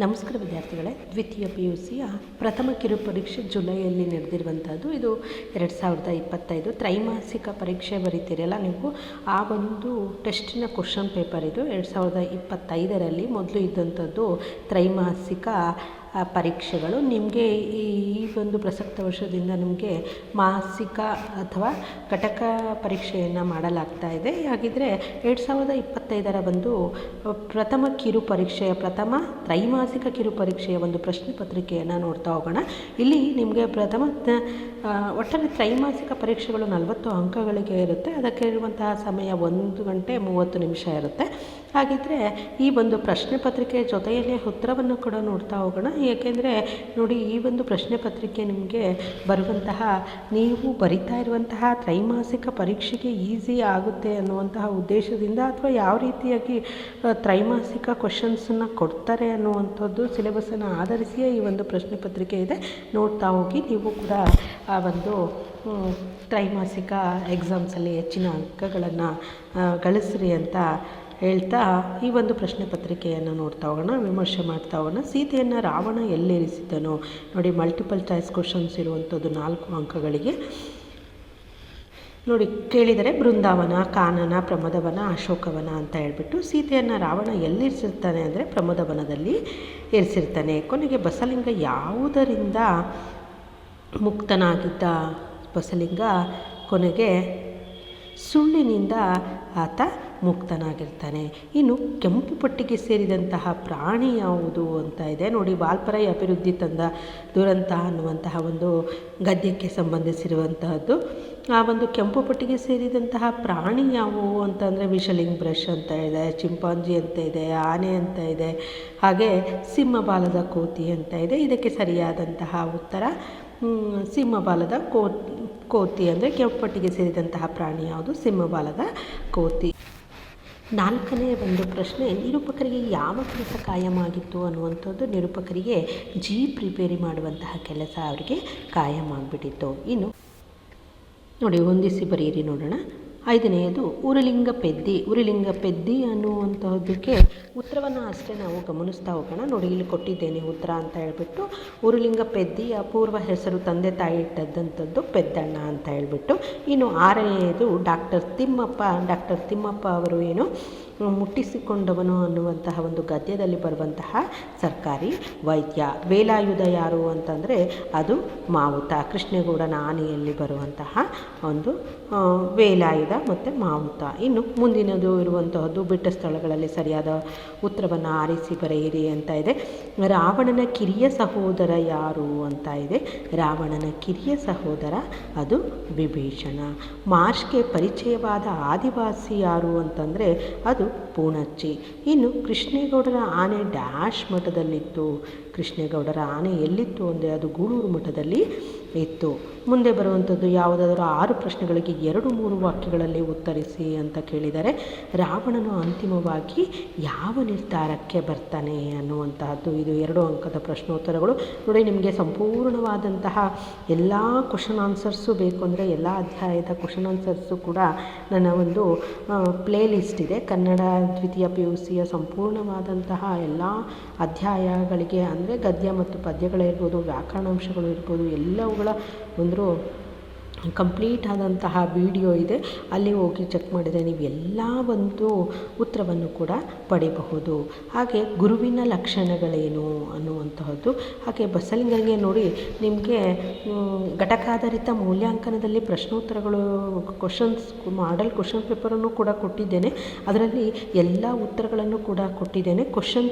ನಮಸ್ಕಾರ ವಿದ್ಯಾರ್ಥಿಗಳೇ, ದ್ವಿತೀಯ PUCಯ ಪ್ರಥಮ ಕಿರು ಪರೀಕ್ಷೆ ಜುಲೈಯಲ್ಲಿ ನಡೆದಿರುವಂಥದ್ದು. ಇದು 2025 ತ್ರೈಮಾಸಿಕ ಪರೀಕ್ಷೆ ಬರೀತೀರಲ್ಲ ನೀವು, ಆ ಒಂದು ಟೆಸ್ಟಿನ ಕ್ವಶನ್ ಪೇಪರ್ ಇದು. 2025ರಲ್ಲಿ ಮೊದಲು ಇದ್ದಂಥದ್ದು ತ್ರೈಮಾಸಿಕ ಪರೀಕ್ಷೆಗಳು. ನಿಮಗೆ ಈ ಒಂದು ಪ್ರಸಕ್ತ ವರ್ಷದಿಂದ ನಿಮಗೆ ಮಾಸಿಕ ಅಥವಾ ಘಟಕ ಪರೀಕ್ಷೆಯನ್ನು ಮಾಡಲಾಗ್ತಾ ಇದೆ. ಹಾಗಿದ್ರೆ 2025ರ ಒಂದು ಪ್ರಥಮ ಕಿರು ಪರೀಕ್ಷೆಯ ತ್ರೈಮಾಸಿಕ ಕಿರು ಪರೀಕ್ಷೆಯ ಒಂದು ಪ್ರಶ್ನೆ ಪತ್ರಿಕೆಯನ್ನು ನೋಡ್ತಾ ಹೋಗೋಣ. ಇಲ್ಲಿ ನಿಮಗೆ ಒಟ್ಟಾರೆ ತ್ರೈಮಾಸಿಕ ಪರೀಕ್ಷೆಗಳು 40 ಅಂಕಗಳಿಗೆ ಇರುತ್ತೆ. ಅದಕ್ಕೆ ಇರುವಂತಹ ಸಮಯ 1 ಗಂಟೆ 30 ನಿಮಿಷ ಇರುತ್ತೆ. ಹಾಗಿದ್ದರೆ ಈ ಒಂದು ಪ್ರಶ್ನೆ ಪತ್ರಿಕೆಯ ಜೊತೆಯಲ್ಲೇ ಉತ್ತರವನ್ನು ಕೂಡ ನೋಡ್ತಾ ಹೋಗೋಣ. ಏಕೆಂದರೆ ನೋಡಿ, ಈ ಒಂದು ಪ್ರಶ್ನೆ ಪತ್ರಿಕೆ ನಿಮಗೆ ಬರುವಂತಹ, ನೀವು ಬರಿತಾ ಇರುವಂತಹ ತ್ರೈಮಾಸಿಕ ಪರೀಕ್ಷೆಗೆ ಈಸಿ ಆಗುತ್ತೆ ಅನ್ನುವಂತಹ ಉದ್ದೇಶದಿಂದ, ಅಥವಾ ಯಾವ ರೀತಿಯಾಗಿ ತ್ರೈಮಾಸಿಕ ಕ್ವಶನ್ಸನ್ನು ಕೊಡ್ತಾರೆ ಅನ್ನುವಂಥದ್ದು ಸಿಲೆಬಸ್ಸನ್ನು ಆಧರಿಸಿಯೇ ಈ ಒಂದು ಪ್ರಶ್ನೆ ಪತ್ರಿಕೆ ಇದೆ. ನೋಡ್ತಾ ಹೋಗಿ ನೀವು ಕೂಡ ಆ ಒಂದು ತ್ರೈಮಾಸಿಕ ಎಕ್ಸಾಮ್ಸಲ್ಲಿ ಹೆಚ್ಚಿನ ಅಂಕಗಳನ್ನು ಗಳಿಸ್ರಿ ಅಂತ ಹೇಳ್ತಾ ಈ ಒಂದು ಪ್ರಶ್ನೆ ಪತ್ರಿಕೆಯನ್ನು ನೋಡ್ತಾ ಹೋಗೋಣ, ವಿಮರ್ಶೆ ಮಾಡ್ತಾ ಹೋಗೋಣ. ಸೀತೆಯನ್ನು ರಾವಣ ಎಲ್ಲಿರಿಸಿದನು? ನೋಡಿ, ಮಲ್ಟಿಪಲ್ ಚಾಯ್ಸ್ ಕ್ವಶನ್ಸ್ ಇರುವಂಥದ್ದು 4 ಅಂಕಗಳಿಗೆ. ನೋಡಿ, ಕೇಳಿದರೆ ಬೃಂದಾವನ, ಕಾನನ, ಪ್ರಮದವನ, ಅಶೋಕವನ ಅಂತ ಹೇಳ್ಬಿಟ್ಟು ಸೀತೆಯನ್ನು ರಾವಣ ಎಲ್ಲಿರಿಸಿರ್ತಾನೆ ಅಂದರೆ ಪ್ರಮದವನದಲ್ಲಿ ಇರಿಸಿರ್ತಾನೆ. ಕೊನೆಗೆ ಬಸಲಿಂಗ ಯಾವುದರಿಂದ ಮುಕ್ತನಾಗಿದ್ದ? ಬಸಲಿಂಗ ಕೊನೆಗೆ ಸುಳ್ಳಿನಿಂದ ಆತ ಮುಕ್ತನಾಗಿರ್ತಾನೆ. ಇನ್ನು ಕೆಂಪು ಪಟ್ಟಿಗೆ ಸೇರಿದಂತಹ ಪ್ರಾಣಿ ಯಾವುದು ಅಂತ ಇದೆ. ನೋಡಿ, ವಾಲ್ಪರೈ ಅಭಿವೃದ್ಧಿ ತಂದ ದುರಂತ ಅನ್ನುವಂತಹ ಒಂದು ಗದ್ಯಕ್ಕೆ ಸಂಬಂಧಿಸಿರುವಂತಹದ್ದು. ಆ ಒಂದು ಕೆಂಪು ಪಟ್ಟಿಗೆ ಸೇರಿದಂತಹ ಪ್ರಾಣಿ ಯಾವುವು ಅಂತಂದರೆ ವಿಷಲಿಂಗ್ ಬ್ರಷ್ ಅಂತ ಇದೆ, ಚಿಂಪಾಂಜಿ ಅಂತ ಇದೆ, ಆನೆ ಅಂತ ಇದೆ, ಹಾಗೆ ಸಿಂಹಬಾಲದ ಕೋತಿ ಅಂತ ಇದೆ. ಇದಕ್ಕೆ ಸರಿಯಾದಂತಹ ಉತ್ತರ ಸಿಂಹಬಾಲದ ಕೋತಿ ಅಂದರೆ ಕೆಂಪು ಪಟ್ಟಿಗೆ ಸೇರಿದಂತಹ ಪ್ರಾಣಿ ಯಾವುದು? ಸಿಂಹಬಾಲದ ಕೋತಿ. 4ನೇ ಒಂದು ಪ್ರಶ್ನೆ, ನಿರೂಪಕರಿಗೆ ಯಾವ ಕೆಲಸ ಕಾಯಮಾಗಿತ್ತು ಅನ್ನುವಂಥದ್ದು. ನಿರೂಪಕರಿಗೆ ಪ್ರಿಪೇರಿ ಮಾಡುವಂತಹ ಕೆಲಸ ಅವರಿಗೆ ಕಾಯಮಾಗಿಬಿಟ್ಟಿತ್ತು. ಇನ್ನು ನೋಡಿ, ಹೊಂದಿಸಿ ಬರೆಯಿರಿ ನೋಡೋಣ. 5ನೇದು ಉರುಲಿಂಗ ಪೆದ್ದಿ ಅನ್ನುವಂತಹದ್ದಕ್ಕೆ ಉತ್ತರವನ್ನು ಅಷ್ಟೇ ನಾವು ಗಮನಿಸ್ತಾ ಹೋಗೋಣ. ನೋಡಿ, ಇಲ್ಲಿ ಕೊಟ್ಟಿದ್ದೇನೆ ಉತ್ತರ ಅಂತ ಹೇಳ್ಬಿಟ್ಟು. ಉರುಲಿಂಗ ಪೆದ್ದಿಯ ಪೂರ್ವ ಹೆಸರು ತಂದೆ ತಾಯಿ ಇಟ್ಟದ್ದಂಥದ್ದು ಪೆದ್ದಣ್ಣ ಅಂತ ಹೇಳ್ಬಿಟ್ಟು. ಇನ್ನು 6ನೇದು ಡಾಕ್ಟರ್ ತಿಮ್ಮಪ್ಪ ಅವರು ಏನು ಮುಟ್ಟಿಸಿಕೊಂಡವನು ಅನ್ನುವಂತಹ ಒಂದು ಗದ್ಯದಲ್ಲಿ ಬರುವಂತಹ ಸರ್ಕಾರಿ ವೈದ್ಯ. ವೇಲಾಯುಧ ಯಾರು ಅಂತಂದರೆ ಅದು ಮಾವುತ, ಕೃಷ್ಣೇಗೌಡನ ಆನೆಯಲ್ಲಿ ಬರುವಂತಹ ಒಂದು ವೇಲಾಯುಧ ಮತ್ತು ಮಾವುತ. ಇನ್ನು ಮುಂದಿನದು ಇರುವಂತಹದ್ದು ಬಿಟ್ಟ ಸ್ಥಳಗಳಲ್ಲಿ ಸರಿಯಾದ ಉತ್ತರವನ್ನು ಆರಿಸಿ ಬರೆಯಿರಿ ಅಂತ ಇದೆ. ರಾವಣನ ಕಿರಿಯ ಸಹೋದರ ಯಾರು ಅಂತ ಇದೆ. ರಾವಣನ ಕಿರಿಯ ಸಹೋದರ ಅದು ವಿಭೀಷಣ. ಮಾರ್ಷ್ಗೆ ಪರಿಚಯವಾದ ಆದಿವಾಸಿ ಯಾರು ಅಂತಂದರೆ ಅದು ಪೂಣಚ್ಚಿ. ಇನ್ನು ಕೃಷ್ಣೇಗೌಡರ ಆನೆ ಡ್ಯಾಶ್ ಮಠದಲ್ಲಿತ್ತು. ಕೃಷ್ಣೇಗೌಡರ ಆನೆ ಎಲ್ಲಿತ್ತು ಅಂದರೆ ಅದು ಗೂಳೂರು ಮಠದಲ್ಲಿ ಇತ್ತು. ಮುಂದೆ ಬರುವಂಥದ್ದು ಯಾವುದಾದರೂ 6 ಪ್ರಶ್ನೆಗಳಿಗೆ 2-3 ವಾಕ್ಯಗಳಲ್ಲಿ ಉತ್ತರಿಸಿ ಅಂತ ಕೇಳಿದರೆ, ರಾವಣನು ಅಂತಿಮವಾಗಿ ಯಾವ ನಿರ್ಧಾರಕ್ಕೆ ಬರ್ತಾನೆ ಅನ್ನುವಂತಹದ್ದು. ಇದು 2 ಅಂಕದ ಪ್ರಶ್ನೋತ್ತರಗಳು. ನೋಡಿ, ನಿಮಗೆ ಸಂಪೂರ್ಣವಾದಂತಹ ಎಲ್ಲ ಕ್ವಶನ್ ಆನ್ಸರ್ಸು ಬೇಕು ಅಂದರೆ ಎಲ್ಲ ಅಧ್ಯಾಯದ ಕ್ವಶನ್ ಆನ್ಸರ್ಸು ಕೂಡ ನನ್ನ ಒಂದು ಪ್ಲೇ ಲಿಸ್ಟ್ ಇದೆ. ಕನ್ನಡ ದ್ವಿತೀಯ PUCಯ ಸಂಪೂರ್ಣವಾದಂತಹ ಎಲ್ಲ ಅಧ್ಯಾಯಗಳಿಗೆ ಅಂದರೆ ಗದ್ಯ ಮತ್ತು ಪದ್ಯಗಳಿರ್ಬೋದು, ವ್ಯಾಕರಣಾಂಶಗಳು ಇರ್ಬೋದು, ಎಲ್ಲವುಗಳ ಒಂದು ಕಂಪ್ಲೀಟ್ ಆದಂತಹ ವಿಡಿಯೋ ಇದೆ. ಅಲ್ಲಿ ಹೋಗಿ ಚೆಕ್ ಮಾಡಿದರೆ ನೀವು ಎಲ್ಲ ಒಂದು ಉತ್ತರವನ್ನು ಕೂಡ ಪಡೆಯಬಹುದು. ಹಾಗೆ ಗುರುವಿನ ಲಕ್ಷಣಗಳೇನು ಅನ್ನುವಂತಹದ್ದು. ಹಾಗೆ ಬಸಲಿಂಗನಿಗೆ ನೋಡಿ, ನಿಮಗೆ ಘಟಕಾಧಾರಿತ ಮೌಲ್ಯಾಂಕನದಲ್ಲಿ ಪ್ರಶ್ನೋತ್ತರಗಳು ಮಾಡೆಲ್ ಕ್ವಶನ್ ಪೇಪರನ್ನು ಕೂಡ ಕೊಟ್ಟಿದ್ದೇನೆ. ಅದರಲ್ಲಿ ಎಲ್ಲ ಉತ್ತರಗಳನ್ನು ಕೂಡ ಕೊಟ್ಟಿದ್ದೇನೆ.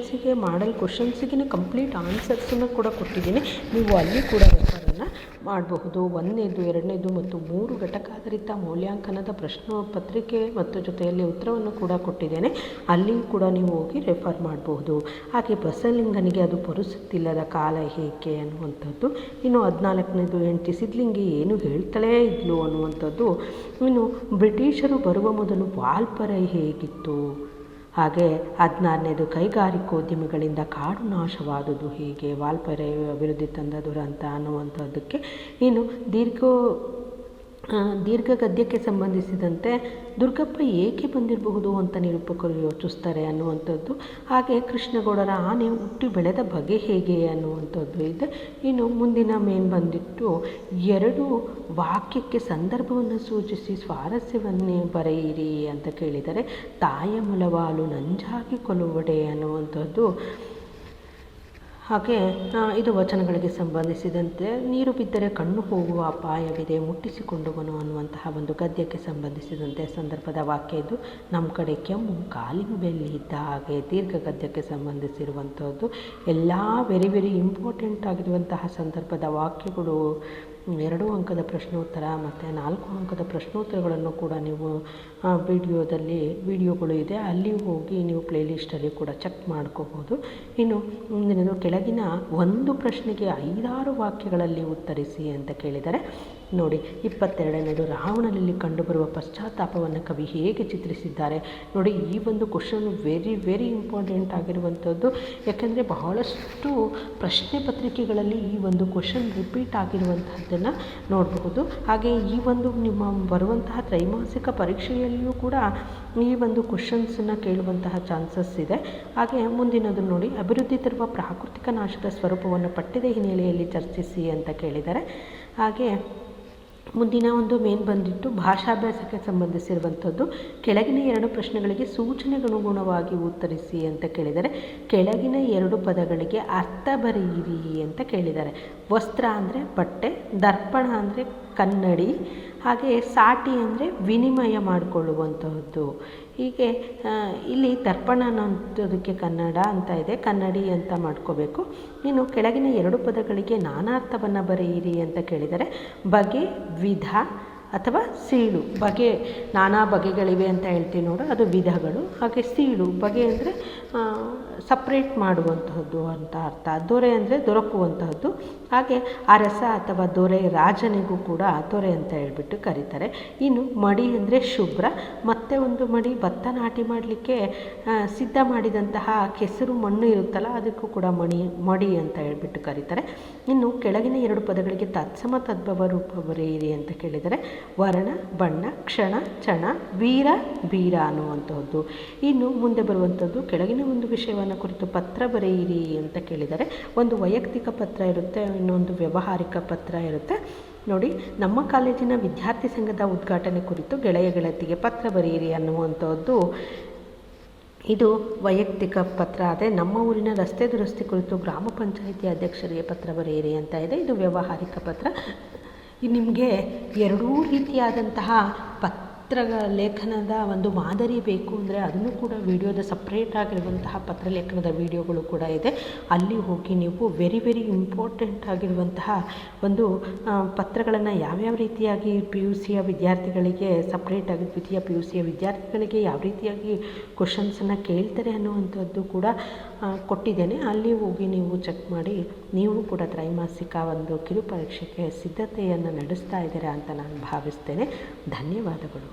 ಮಾಡೆಲ್ ಕ್ವಶನ್ಸಿಗೆ ಕಂಪ್ಲೀಟ್ ಆನ್ಸರ್ಸನ್ನು ಕೂಡ ಕೊಟ್ಟಿದ್ದೇನೆ. ನೀವು ಅಲ್ಲಿ ಕೂಡ ರೆಫರನ್ನು ಮಾಡಬಹುದು. 1ನೇದು 2ನೇದು ಮತ್ತು 3 ಘಟಕಾಧಾರಿತ ಮೌಲ್ಯಾಂಕನದ ಪ್ರಶ್ನೆ ಪತ್ರಿಕೆ ಮತ್ತು ಜೊತೆಯಲ್ಲಿ ಉತ್ತರವನ್ನು ಕೂಡ ಕೊಟ್ಟಿದ್ದೇನೆ. ಅಲ್ಲಿ ಕೂಡ ನೀವು ಹೋಗಿ ರೆಫರ್ ಮಾಡಬಹುದು. ಹಾಗೆ ಬಸಲಿಂಗನಿಗೆ ಅದು ಪುರುಸುತ್ತಿಲ್ಲದ ಕಾಲ ಏಕೆ ಅನ್ನುವಂಥದ್ದು. ಇನ್ನು 14ನೇದು ಹೆಂಡತಿ ಸಿದ್ಲಿಂಗಿ ಏನು ಹೇಳ್ತಲೇ ಇದ್ಲು ಅನ್ನುವಂಥದ್ದು. ಇನ್ನು ಬ್ರಿಟಿಷರು ಬರುವ ಮೊದಲು ವಾಲ್ಪರೈ ಹೇಗಿತ್ತು. ಹಾಗೆ 16ನೇದು ಕೈಗಾರಿಕೋದ್ಯಮಿಗಳಿಂದ ಕಾಡು ನಾಶವಾದುದು ಹೇಗೆ. ವಾಲ್ಪರೈ ಅಭಿವೃದ್ಧಿ ತಂದ ದುರಂತ ಅನ್ನುವಂಥದ್ದಕ್ಕೆ. ಇನ್ನು ದೀರ್ಘ ಗದ್ಯಕ್ಕೆ ಸಂಬಂಧಿಸಿದಂತೆ ದುರ್ಗಪ್ಪ ಏಕೆ ಬಂದಿರಬಹುದು ಅಂತ ನಿರೂಪಕರು ಯೋಚಿಸ್ತಾರೆ ಅನ್ನುವಂಥದ್ದು. ಹಾಗೆ ಕೃಷ್ಣಗೌಡರ ಆನೆ ಹುಟ್ಟಿ ಬೆಳೆದ ಬಗೆ ಹೇಗೆ ಅನ್ನುವಂಥದ್ದು ಇದೆ. ಇನ್ನು ಮುಂದಿನ ಮೇನ್ ಬಂದಿಟ್ಟು 2 ವಾಕ್ಯಕ್ಕೆ ಸಂದರ್ಭವನ್ನು ಸೂಚಿಸಿ ಸ್ವಾರಸ್ಯವನ್ನೇ ಬರೆಯಿರಿ ಅಂತ ಕೇಳಿದರೆ, ತಾಯ ಮೊಲವಾಲು ನಂಜಾಗಿ ಕೊಲುವಡೆ ಅನ್ನುವಂಥದ್ದು. ಹಾಗೆ ಇದು ವಚನಗಳಿಗೆ ಸಂಬಂಧಿಸಿದಂತೆ ನೀರು ಬಿದ್ದರೆ ಕಣ್ಣು ಹೋಗುವ ಅಪಾಯವಿದೆ ಮುಟ್ಟಿಸಿಕೊಂಡುವನು ಅನ್ನುವಂತಹ ಒಂದು ಗದ್ಯಕ್ಕೆ ಸಂಬಂಧಿಸಿದಂತೆ ಸಂದರ್ಭದ ವಾಕ್ಯ ಇದು. ನಮ್ಮ ಕಡೆ ಕೆಮ್ಮು ಕಾಲಿನ ಬೆಲ್ಲಿ ಇದ್ದ ಹಾಗೆ ದೀರ್ಘ ಗದ್ಯಕ್ಕೆ ಸಂಬಂಧಿಸಿರುವಂಥದ್ದು. ಎಲ್ಲ ವೆರಿ ವೆರಿ ಇಂಪಾರ್ಟೆಂಟ್ ಆಗಿರುವಂತಹ ಸಂದರ್ಭದ ವಾಕ್ಯಗಳು 2 ಅಂಕದ ಪ್ರಶ್ನೋತ್ತರ ಮತ್ತು 4 ಅಂಕದ ಪ್ರಶ್ನೋತ್ತರಗಳನ್ನು ಕೂಡ ನೀವು ವಿಡಿಯೋಗಳು ಇದೆ, ಅಲ್ಲಿ ಹೋಗಿ ನೀವು ಪ್ಲೇಲಿಸ್ಟಲ್ಲಿ ಕೂಡ ಚೆಕ್ ಮಾಡ್ಕೋಬೋದು. ಇನ್ನು ಮುಂದಿನದು ಕೆಳಗಿನ ಒಂದು ಪ್ರಶ್ನೆಗೆ 5-6 ವಾಕ್ಯಗಳಲ್ಲಿ ಉತ್ತರಿಸಿ ಅಂತ ಕೇಳಿದರೆ ನೋಡಿ. 22ನೇದು ರಾವಣನಲ್ಲಿ ಕಂಡುಬರುವ ಪಶ್ಚಾತ್ತಾಪವನ್ನು ಕವಿ ಹೇಗೆ ಚಿತ್ರಿಸಿದ್ದಾರೆ ನೋಡಿ. ಈ ಒಂದು ಕ್ವಶನ್ ವೆರಿ ವೆರಿ ಇಂಪಾರ್ಟೆಂಟ್ ಆಗಿರುವಂಥದ್ದು. ಯಾಕೆಂದರೆ ಬಹಳಷ್ಟು ಪ್ರಶ್ನೆ ಪತ್ರಿಕೆಗಳಲ್ಲಿ ಈ ಒಂದು ಕ್ವಶನ್ ರಿಪೀಟ್ ಆಗಿರುವಂತಹದ್ದನ್ನು ನೋಡಬಹುದು. ಹಾಗೆ ಈ ಒಂದು ನಿಮ್ಮ ಬರುವಂತಹ ತ್ರೈಮಾಸಿಕ ಪರೀಕ್ಷೆಯಲ್ಲಿಯೂ ಕೂಡ ಈ ಒಂದು ಕ್ವಶನ್ಸನ್ನು ಕೇಳುವಂತಹ ಚಾನ್ಸಸ್ ಇದೆ. ಹಾಗೆ ಮುಂದಿನದು ನೋಡಿ, ಅಭಿವೃದ್ಧಿ ತರುವ ಪ್ರಾಕೃತಿಕ ನಾಶದ ಸ್ವರೂಪವನ್ನು ಪಠ್ಯದ ಹಿನ್ನೆಲೆಯಲ್ಲಿ ಚರ್ಚಿಸಿ ಅಂತ ಕೇಳಿದ್ದಾರೆ. ಹಾಗೆ ಮುಂದಿನ ಒಂದು ಮೇನ್ ಬಂದಿಟ್ಟು ಭಾಷಾಭ್ಯಾಸಕ್ಕೆ ಸಂಬಂಧಿಸಿರುವಂಥದ್ದು. ಕೆಳಗಿನ 2 ಪ್ರಶ್ನೆಗಳಿಗೆ ಸೂಚನೆಗನುಗುಣವಾಗಿ ಉತ್ತರಿಸಿ ಅಂತ ಕೇಳಿದರೆ, ಕೆಳಗಿನ 2 ಪದಗಳಿಗೆ ಅರ್ಥ ಬರೆಯಿರಿ ಅಂತ ಕೇಳಿದ್ದಾರೆ. ವಸ್ತ್ರ ಅಂದರೆ ಬಟ್ಟೆ, ದರ್ಪಣ ಅಂದರೆ ಕನ್ನಡಿ, ಹಾಗೆ ಸಾಟಿ ಅಂದರೆ ವಿನಿಮಯ ಮಾಡಿಕೊಳ್ಳುವಂತಹದ್ದು. ಹೀಗೆ ಇಲ್ಲಿ ದರ್ಪಣ ಅನ್ನೋದಕ್ಕೆ ಕನ್ನಡ ಅಂತ ಇದೆ, ಕನ್ನಡಿ ಅಂತ ಮಾಡ್ಕೋಬೇಕು. ಇನ್ನು ಕೆಳಗಿನ 2 ಪದಗಳಿಗೆ ನಾನಾರ್ಥವನ್ನು ಬರೆಯಿರಿ ಅಂತ ಕೇಳಿದರೆ, ಬಗೆ, ವಿಧ ಅಥವಾ ಸೀಳು. ಬಗೆ ನಾನಾ ಬಗೆಗಳಿವೆ ಅಂತ ಹೇಳ್ತೀವಿ ನೋಡು, ಅದು ವಿಧಗಳು. ಹಾಗೆ ಸೀಳು, ಬಗೆ ಅಂದರೆ ಸಪ್ರೇಟ್ ಮಾಡುವಂತಹದ್ದು ಅಂತ ಅರ್ಥ. ದೊರೆ ಅಂದರೆ ದೊರಕುವಂತಹದ್ದು. ಹಾಗೆ ಅರಸ ಅಥವಾ ದೊರೆ, ರಾಜನಿಗೂ ಕೂಡ ದೊರೆ ಅಂತ ಹೇಳ್ಬಿಟ್ಟು ಕರೀತಾರೆ. ಇನ್ನು ಮಡಿ ಅಂದರೆ ಶುಭ್ರ. ಮತ್ತೆ ಒಂದು ಮಡಿ ಭತ್ತ ನಾಟಿ ಮಾಡಲಿಕ್ಕೆ ಸಿದ್ಧ ಮಾಡಿದಂತಹ ಕೆಸರು ಮಣ್ಣು ಇರುತ್ತಲ್ಲ, ಅದಕ್ಕೂ ಕೂಡ ಮಡಿ ಅಂತ ಹೇಳ್ಬಿಟ್ಟು ಕರೀತಾರೆ. ಇನ್ನು ಕೆಳಗಿನ 2 ಪದಗಳಿಗೆ ತತ್ಸಮ ತದ್ಭವ ರೂಪ ಬರೆಯಿರಿ ಅಂತ ಕೇಳಿದರೆ, ವರ್ಣ, ಬಣ್ಣ, ಕ್ಷಣ, ಚಣ, ವೀರ, ಬೀರ ಅನ್ನುವಂಥದ್ದು. ಇನ್ನು ಮುಂದೆ ಬರುವಂಥದ್ದು, ಕೆಳಗಿನ ಒಂದು ವಿಷಯವನ್ನು ಕುರಿತು ಪತ್ರ ಬರೆಯಿರಿ ಅಂತ ಕೇಳಿದರೆ, ಒಂದು ವೈಯಕ್ತಿಕ ಪತ್ರ ಇರುತ್ತೆ, ಇನ್ನೊಂದು ವ್ಯಾವಹಾರಿಕ ಪತ್ರ ಇರುತ್ತೆ. ನೋಡಿ, ನಮ್ಮ ಕಾಲೇಜಿನ ವಿದ್ಯಾರ್ಥಿ ಸಂಘದ ಉದ್ಘಾಟನೆ ಕುರಿತು ಗೆಳೆಯ ಗೆಳತಿಗೆ ಪತ್ರ ಬರೆಯಿರಿ ಅನ್ನುವಂಥದ್ದು. ಇದು ವೈಯಕ್ತಿಕ ಪತ್ರ. ಅದೇ ನಮ್ಮ ಊರಿನ ರಸ್ತೆ ದುರಸ್ತಿ ಕುರಿತು ಗ್ರಾಮ ಪಂಚಾಯಿತಿ ಅಧ್ಯಕ್ಷರಿಗೆ ಪತ್ರ ಬರೆಯಿರಿ ಅಂತ ಇದೆ, ಇದು ವ್ಯಾವಹಾರಿಕ ಪತ್ರ. ನಿಮಗೆ 2 ರೀತಿಯಾದಂತಹ ಲೇಖನದ ಒಂದು ಮಾದರಿ ಬೇಕು ಅಂದರೆ ಅದನ್ನು ಕೂಡ ವಿಡಿಯೋದ ಸಪ್ರೇಟ್ ಆಗಿರುವಂತಹ ಪತ್ರಲೇಖನದ ವಿಡಿಯೋಗಳು ಕೂಡ ಇದೆ. ಅಲ್ಲಿ ಹೋಗಿ ನೀವು ವೆರಿ ವೆರಿ ಇಂಪಾರ್ಟೆಂಟ್ ಆಗಿರುವಂತಹ ಒಂದು ಪತ್ರಗಳನ್ನು ಯಾವ್ಯಾವ ರೀತಿಯಾಗಿ PUCಯ ವಿದ್ಯಾರ್ಥಿಗಳಿಗೆ ಸಪ್ರೇಟಾಗಿ, ದ್ವಿತೀಯ PUCಯ ವಿದ್ಯಾರ್ಥಿಗಳಿಗೆ ಯಾವ ರೀತಿಯಾಗಿ ಕ್ವಶನ್ಸನ್ನು ಕೇಳ್ತಾರೆ ಅನ್ನುವಂಥದ್ದು ಕೂಡ ಕೊಟ್ಟಿದ್ದೇನೆ. ಅಲ್ಲಿ ಹೋಗಿ ನೀವು ಚೆಕ್ ಮಾಡಿ ನೀವು ಕೂಡ ತ್ರೈಮಾಸಿಕ ಒಂದು ಕಿರು ಪರೀಕ್ಷೆಗೆ ಸಿದ್ಧತೆಯನ್ನು ನಡೆಸ್ತಾ ಇದ್ದೀರಾ ಅಂತ ನಾನು ಭಾವಿಸ್ತೇನೆ. ಧನ್ಯವಾದಗಳು.